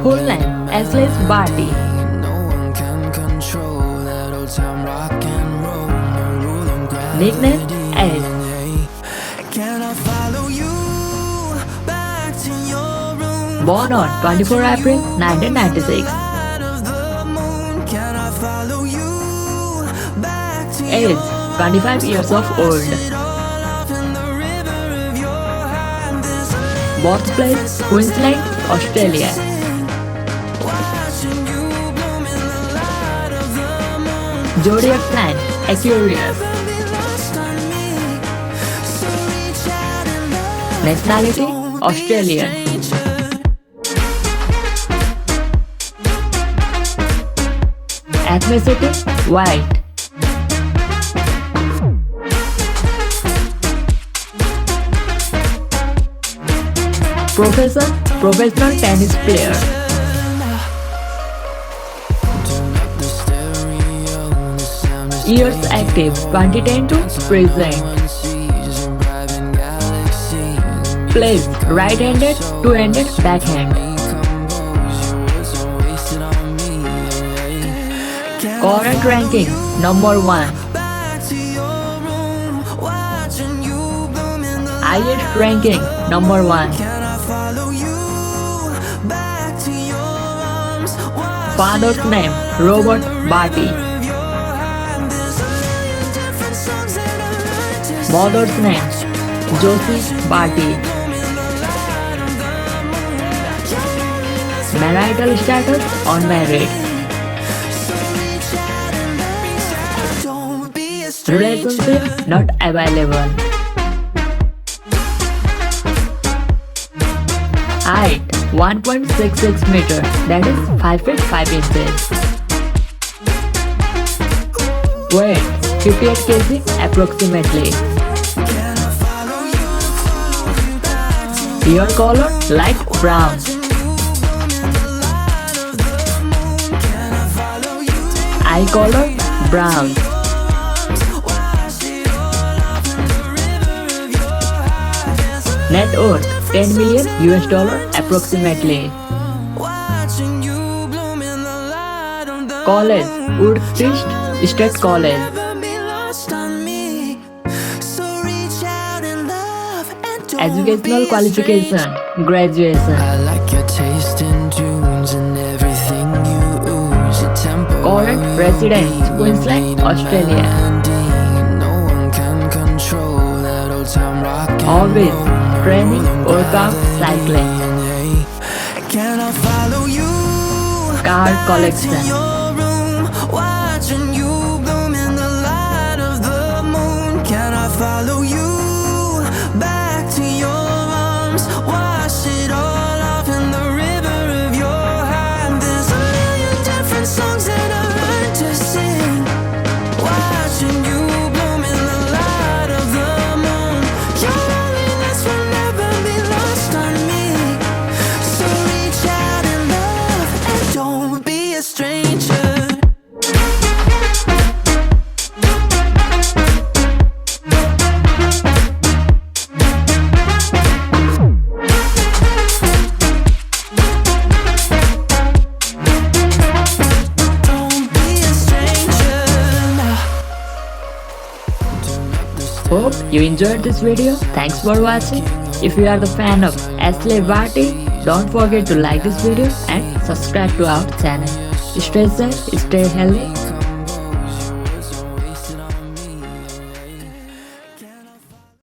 Full name Ashleigh Barty. Nickname Ace. Born on 24 April 1996. Age 25 years of old. Birthplace Queensland, Australia. Zodiac sign Aquarius. Nationality Australian. Ethnicity white. Profession professional tennis player. Years active 2010 to present. Plays right-handed, two-handed backhand. Current ranking number 1. Highest ranking number 1. Father's name Robert Barty. Mother's name Josie Barty. Marital status unmarried. Relationship not available. Height 1.66 meter, that is 5 feet 5 inches. Weight 58 kg approximately. Hair color light brown. Eye color brown. Net worth $10 million approximately. College Woodcrest State College. Educational qualification graduation. Current residence Queensland, Australia. Hobbies training, workout, cycling. Car collection. Hope you enjoyed this video. Thanks for watching. If you are the fan of Ashleigh Barty, don't forget to like this video and subscribe to our channel. Stay safe, stay healthy.